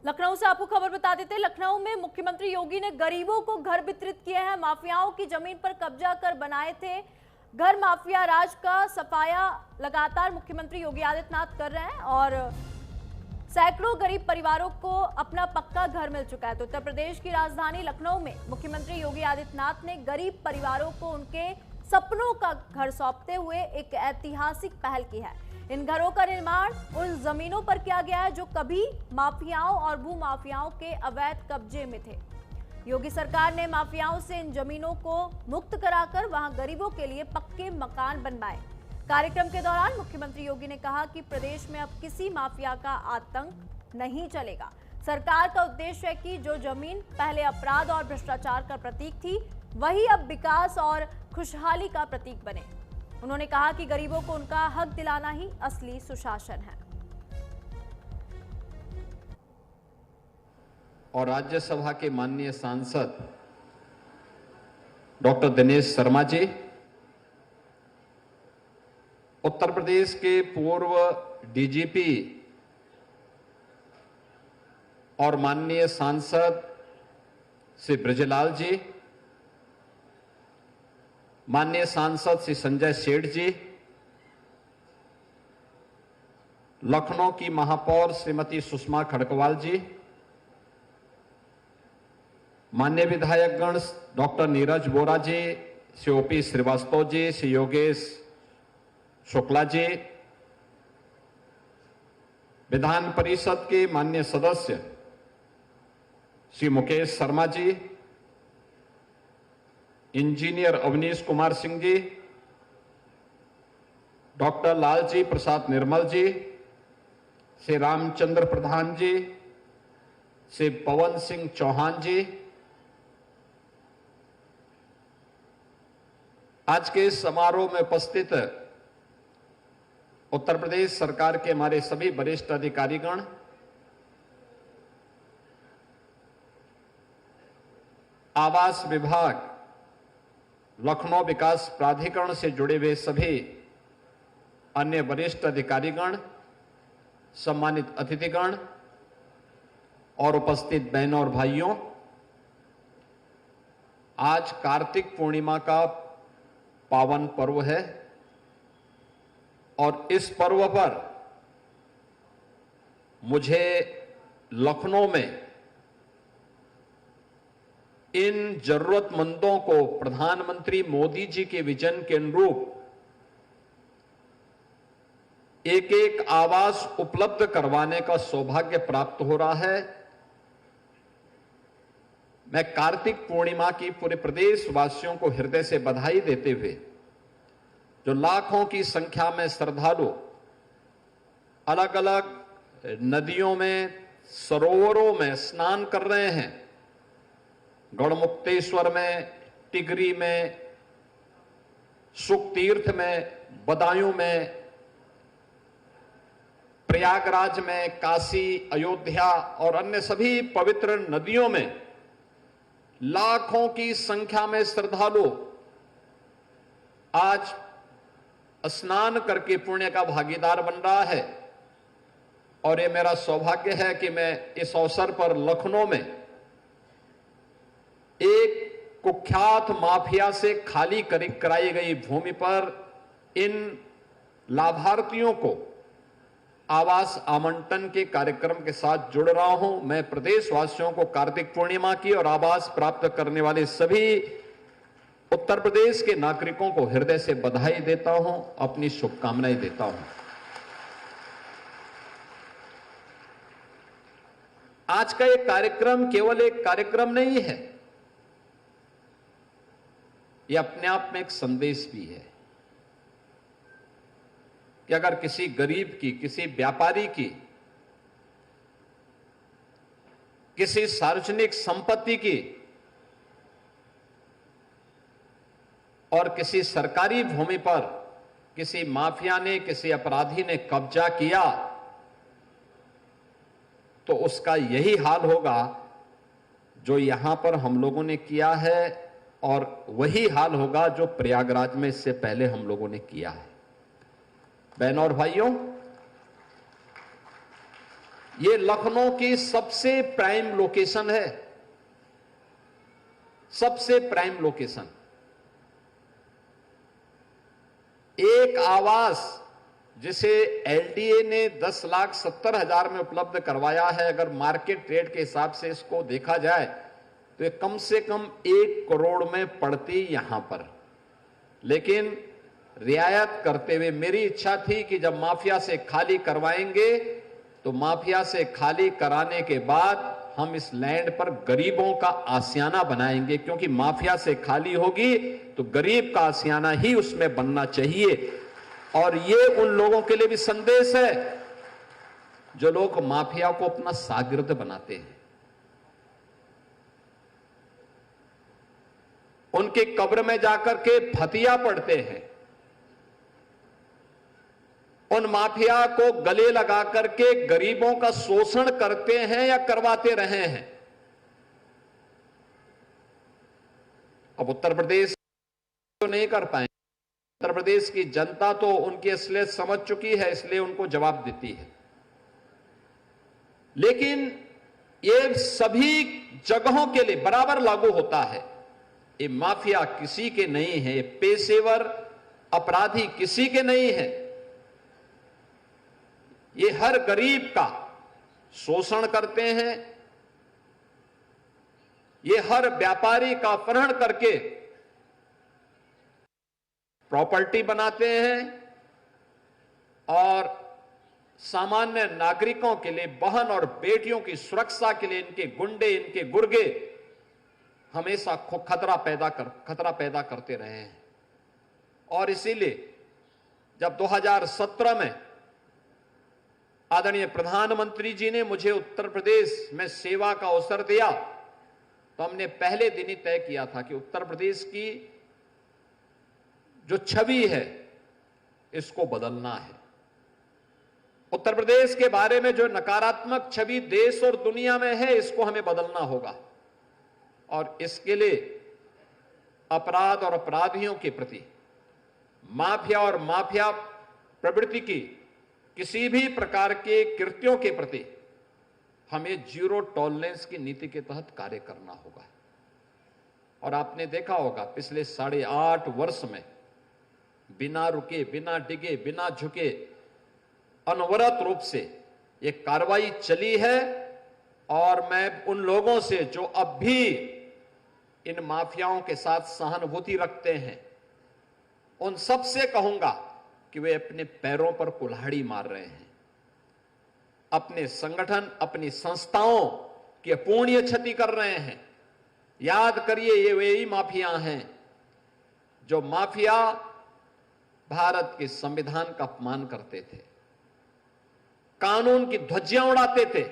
लखनऊ से आपको खबर बता देते हैं। लखनऊ में मुख्यमंत्री योगी ने गरीबों को घर वितरित किए हैं। माफियाओं की जमीन पर कब्जा कर बनाए थे घर। माफिया राज का सफाया लगातार मुख्यमंत्री योगी आदित्यनाथ कर रहे हैं और सैकड़ों गरीब परिवारों को अपना पक्का घर मिल चुका है। तो उत्तर प्रदेश की राजधानी लखनऊ में मुख्यमंत्री योगी आदित्यनाथ ने गरीब परिवारों को उनके सपनों का घर सौंपते हुए एक ऐतिहासिक पहल की है। इन घरों का निर्माण उन जमीनों पर किया गया है जो कभी माफियाओं और भूमाफियाओं के अवैध कब्जे में थे। योगी सरकार ने माफियाओं से इन जमीनों को मुक्त कराकर वहां गरीबों के लिए पक्के मकान बनवाए। कार्यक्रम के दौरान मुख्यमंत्री योगी ने कहा कि प्रदेश में अब किसी माफिया का आतंक नहीं चलेगा। सरकार का उद्देश्य है कि जो जमीन पहले अपराध और भ्रष्टाचार का प्रतीक थी, वही अब विकास और खुशहाली का प्रतीक बने। उन्होंने कहा कि गरीबों को उनका हक दिलाना ही असली सुशासन है। और राज्यसभा के माननीय सांसद डॉक्टर दिनेश शर्मा जी, उत्तर प्रदेश के पूर्व डीजीपी और माननीय सांसद श्री ब्रजलाल जी, माननीय सांसद श्री संजय सेठ जी, लखनऊ की महापौर श्रीमती सुषमा खड़गवाल जी, माननीय विधायकगण डॉक्टर नीरज बोरा जी, श्री ओपी श्रीवास्तव जी, श्री योगेश शुक्ला जी, विधान परिषद के माननीय सदस्य श्री मुकेश शर्मा जी, इंजीनियर अवनीश कुमार सिंह जी, डॉक्टर लालजी प्रसाद निर्मल जी, श्री रामचंद्र प्रधान जी, श्री पवन सिंह चौहान जी, आज के इस समारोह में उपस्थित उत्तर प्रदेश सरकार के हमारे सभी वरिष्ठ अधिकारीगण, आवास विभाग, लखनऊ विकास प्राधिकरण से जुड़े हुए सभी अन्य वरिष्ठ अधिकारीगण, सम्मानित अतिथिगण और उपस्थित बहनों और भाइयों, आज कार्तिक पूर्णिमा का पावन पर्व है और इस पर्व पर मुझे लखनऊ में इन जरूरतमंदों को प्रधानमंत्री मोदी जी के विजन के अनुरूप एक एक आवास उपलब्ध करवाने का सौभाग्य प्राप्त हो रहा है। मैं कार्तिक पूर्णिमा की पूरे प्रदेश वासियों को हृदय से बधाई देते हुए, जो लाखों की संख्या में श्रद्धालु अलग अलग नदियों में, सरोवरों में स्नान कर रहे हैं, गढ़मुक्तेश्वर में, टिगरी में, सुखतीर्थ में, बदायूं में, प्रयागराज में, काशी, अयोध्या और अन्य सभी पवित्र नदियों में लाखों की संख्या में श्रद्धालु आज स्नान करके पुण्य का भागीदार बन रहा है। और ये मेरा सौभाग्य है कि मैं इस अवसर पर लखनऊ में एक कुख्यात माफिया से खाली कराई गई भूमि पर इन लाभार्थियों को आवास आवंटन के कार्यक्रम के साथ जुड़ रहा हूं। मैं प्रदेशवासियों को कार्तिक पूर्णिमा की और आवास प्राप्त करने वाले सभी उत्तर प्रदेश के नागरिकों को हृदय से बधाई देता हूं, अपनी शुभकामनाएं देता हूं। आज का ये कार्यक्रम केवल एक कार्यक्रम नहीं है, यह अपने आप में एक संदेश भी है कि अगर किसी गरीब की, किसी व्यापारी की, किसी सार्वजनिक संपत्ति की और किसी सरकारी भूमि पर किसी माफिया ने, किसी अपराधी ने कब्जा किया, तो उसका यही हाल होगा जो यहां पर हम लोगों ने किया है और वही हाल होगा जो प्रयागराज में इससे पहले हम लोगों ने किया है। बहनों और भाइयों, ये लखनऊ की सबसे प्राइम लोकेशन है, सबसे प्राइम लोकेशन। एक आवास जिसे एलडीए ने 10,70,000 में उपलब्ध करवाया है, अगर मार्केट रेट के हिसाब से इसको देखा जाए तो ये कम से कम 1 करोड़ में पड़ती यहां पर। लेकिन रियायत करते हुए मेरी इच्छा थी कि जब माफिया से खाली करवाएंगे तो माफिया से खाली कराने के बाद हम इस लैंड पर गरीबों का आसियाना बनाएंगे, क्योंकि माफिया से खाली होगी तो गरीब का आसियाना ही उसमें बनना चाहिए। और ये उन लोगों के लिए भी संदेश है जो लोग माफिया को अपना शागिर्द बनाते हैं। उनकी कब्र में जाकर के फतिया पढ़ते हैं, उन माफिया को गले लगा करके गरीबों का शोषण करते हैं या करवाते रहे हैं। अब उत्तर प्रदेश तो नहीं कर पाए, उत्तर प्रदेश की जनता तो उनकी असलियत समझ चुकी है, इसलिए उनको जवाब देती है। लेकिन ये सभी जगहों के लिए बराबर लागू होता है। ये माफिया किसी के नहीं है, ये पेशेवर अपराधी किसी के नहीं है। ये हर गरीब का शोषण करते हैं, ये हर व्यापारी का अपहरण करके प्रॉपर्टी बनाते हैं और सामान्य नागरिकों के लिए, बहन और बेटियों की सुरक्षा के लिए इनके गुंडे, इनके गुर्गे हमेशा खतरा पैदा करते रहे हैं। और इसीलिए जब 2017 में आदरणीय प्रधानमंत्री जी ने मुझे उत्तर प्रदेश में सेवा का अवसर दिया तो हमने पहले दिन ही तय किया था कि उत्तर प्रदेश की जो छवि है इसको बदलना है। उत्तर प्रदेश के बारे में जो नकारात्मक छवि देश और दुनिया में है इसको हमें बदलना होगा। और इसके लिए अपराध और अपराधियों के प्रति, माफिया और माफिया प्रवृत्ति की किसी भी प्रकार के कृत्यों के प्रति हमें जीरो टॉलरेंस की नीति के तहत कार्य करना होगा। और आपने देखा होगा पिछले 8.5 वर्ष में बिना रुके, बिना डिगे, बिना झुके अनवरत रूप से ये कार्रवाई चली है। और मैं उन लोगों से जो अब भी इन माफियाओं के साथ सहानुभूति रखते हैं उन सब से कहूंगा कि वे अपने पैरों पर कुल्हाड़ी मार रहे हैं। अपने संगठन, अपनी संस्थाओं की अपूर्णीय क्षति कर रहे हैं। याद करिए, ये वही माफिया हैं जो माफिया भारत के संविधान का अपमान करते थे, कानून की ध्वजियां उड़ाते थे,